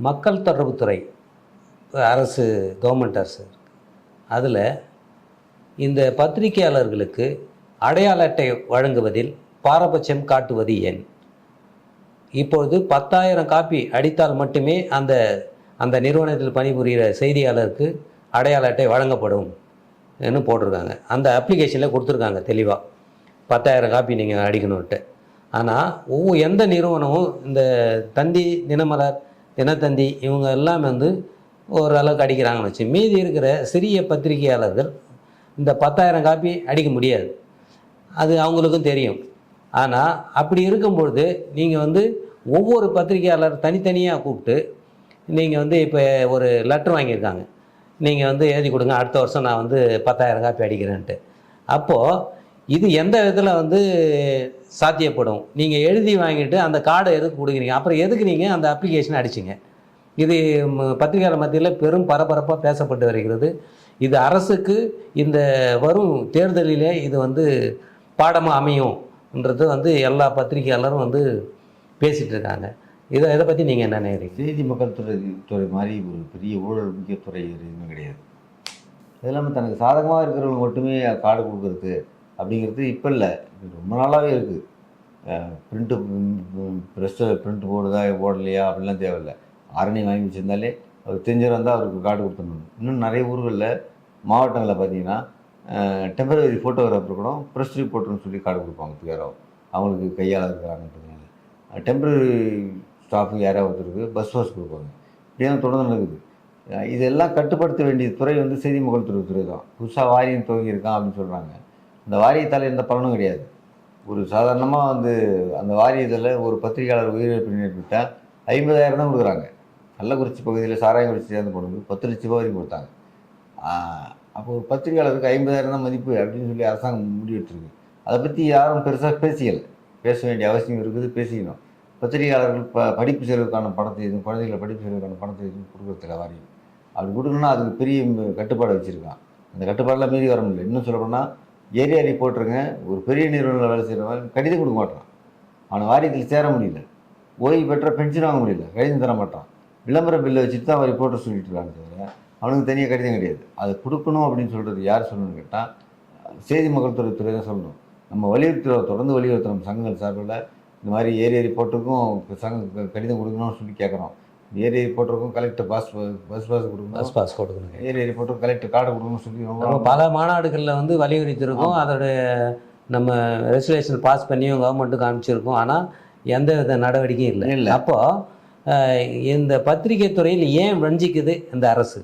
மக்கள் தொடர்புத்துறை அரசு, கவர்மெண்ட் அரசு, அதில் இந்த பத்திரிகையாளர்களுக்கு அடையாள அட்டை வழங்குவதில் பாரபட்சம் காட்டுவது ஏன்? இப்பொழுது 10,000 காப்பி அடித்தால் மட்டுமே அந்த அந்த நிறுவனத்தில் பணிபுரிகிற செய்தியாளருக்கு அடையாள அட்டை வழங்கப்படும் என்று போட்டிருக்காங்க. அந்த அப்ளிகேஷனில் கொடுத்துருக்காங்க தெளிவாக, 10,000 காப்பி நீங்கள் அடிக்கணுன்ட்டு. ஆனால் எந்த நிறுவனமும் இந்த தந்தி, தினமலர், தினத்தந்தி இவங்க எல்லாமே ஓரளவுக்கு அடிக்கிறாங்கன்னு வச்சு, மீதி இருக்கிற சிறிய பத்திரிகையாளர்கள் இந்த 10,000 காப்பி அடிக்க முடியாது. அது அவங்களுக்கும் தெரியும். ஆனால் அப்படி இருக்கும்பொழுது நீங்கள் ஒவ்வொரு பத்திரிகையாளர் தனித்தனியாக கூப்பிட்டு நீங்கள் இப்போ ஒரு லெட்டர் வாங்கியிருக்காங்க, நீங்கள் எழுதி கொடுங்க, அடுத்த வருஷம் நான் 10,000 காப்பி அடிக்கிறேன்ட்டு. அப்போது இது எந்த விதத்தில் சாத்தியப்படும்? நீங்கள் எழுதி வாங்கிட்டு அந்த கார்டை எதுக்கு கொடுக்குறீங்க? அப்புறம் எதுக்கு நீங்கள் அந்த அப்ளிகேஷனை அடிச்சிங்க? இது பத்திரிகையாளர் மத்தியில் பெரும் பரபரப்பாக பேசப்பட்டு வருகிறது. இது அரசுக்கு இந்த வரும் தேர்தலிலே இது பாடமாக அமையும்ன்றது எல்லா பத்திரிகையாளரும் பேசிகிட்டு இருக்காங்க. இதை பற்றி நீங்கள் என்ன நினைக்கிறீங்க? செய்தி மக்கள் துறை மாதிரி ஒரு பெரிய ஊழல் முக்கிய துறை எதுவுமே கிடையாது. அது இல்லாமல் தனக்கு சாதகமாக இருக்கிறவங்க மட்டுமே கார்டு கொடுக்குறது அப்படிங்கிறது இப்போ இல்லை, ரொம்ப நாளாகவே இருக்குது. ப்ரெஸ்ஸில் பிரிண்ட் போடுதா போடலையா அப்படிலாம் தேவையில்லை. ஆரணி வாங்கி வச்சுருந்தாலே அவர் தெரிஞ்சவர் வந்தால் அவருக்கு கார்டு கொடுத்துடணும். இன்னும் நிறைய ஊர்களில், மாவட்டங்களில் பார்த்தீங்கன்னா டெம்பரரி ஃபோட்டோகிராஃபர் கூட ப்ரெஸ் ரிப்போர்ட்டர்னு சொல்லி கார்டு கொடுப்பாங்க. யாரோ அவங்களுக்கு கையால் இருக்கிறாங்கன்றதுனால டெம்பரரி ஸ்டாஃபுக்கு யாராவது ஒருத்தருக்கு பஸ் கொடுப்பாங்க. இப்படியான தொடர்ந்து நடக்குது. இதெல்லாம் கட்டுப்படுத்த வேண்டிய துறை செய்தி மக்கள் துறை தான். புதுசாக வாரியம் துவங்கியிருக்கான் அப்படின்னு சொல்கிறாங்க. அந்த வாரியத்தால் எந்த பலனும் கிடையாது. ஒரு சாதாரணமாக அந்த வாரியத்தில் ஒரு பத்திரிகையாளர் உயிரிழப்பு ஏற்பட்டால் 50,000 தான் கொடுக்குறாங்க. கள்ளக்குறிச்சி பகுதியில் சாராயங்குறிச்சி சேர்ந்த பொண்ணுக்கு 10 லட்ச ரூபா வரைக்கும் கொடுத்தாங்க. அப்போ ஒரு பத்திரிகையாளருக்கு 50,000 தான் மதிப்பு அப்படின்னு சொல்லி அரசாங்கம் முடிவெடுத்துருக்கு. அதை பற்றி யாரும் பெருசாக பேசிக்கலை. பேச வேண்டிய அவசியம் இருக்குது, பேசிக்கணும். பத்திரிகையாளர்கள் படிப்பு செலவுக்கான பணத்தை எதுவும், குழந்தைகளை படிப்பு செலவுக்கான பணத்தை எதுவும் கொடுக்குறதில்ல வாரியம். அப்படி கொடுக்கணும்னா அதுக்கு பெரிய கட்டுப்பாடு வச்சுருக்கான். அந்த கட்டுப்பாடெலாம் மீறி வர முடியல. இன்னும் சொல்லப்போனால் ஏரியா ரிப்போர்ட்டருங்க ஒரு பெரிய நிறுவனத்தில் வேலை செய்கிறவங்க கடிதம் கொடுக்க மாட்டான். அவனை வாரியத்தில் சேர முடியல. ஓய்வு பெற்ற பென்ஷன் வாங்க முடியல, கடிதம் தர மாட்டான். விளம்பர பில்லை வச்சுட்டு தான் அவன் ரிப்போர்ட்டர் சொல்லிட்டு இருக்காங்க தவிர அவனுக்கு தனியாக கடிதம் கிடையாது. அதை கொடுக்கணும் அப்படின்னு சொல்கிறது யார் சொல்லணும்னு கேட்டால் செய்தி மக்கள் துறை தான் சொல்லணும். நம்ம வலியுறுத்துகிறோம், தொடர்ந்து வலியுறுத்துகிறோம். சங்கங்கள் சார்பில் இந்த மாதிரி ஏரியா ரிப்போர்ட்டருக்கும் கடிதம் கொடுக்கணும்னு சொல்லி கேட்குறோம். ஏரியா ரிப்போர்ட்டருக்கும் கலெக்டர் பஸ் கொடுக்கணும், பஸ் பாஸ் கொடுக்கணும். ஏரியா ரிப்போர்ட்டருக்கு கலெக்டர் கார்டு கொடுக்கணும்னு சொல்லி நம்ம பல மாநாடுகளில் வலியுறுத்தியிருக்கோம். அதோட நம்ம ரெசல்யூஷன் பாஸ் பண்ணியும் கவர்மெண்ட்டுக்கு காமிச்சிருக்கோம். ஆனால் எந்த வித நடவடிக்கையும் இல்லை. அப்போது இந்த பத்திரிகை துறையில் ஏன் வஞ்சிக்குது இந்த அரசு?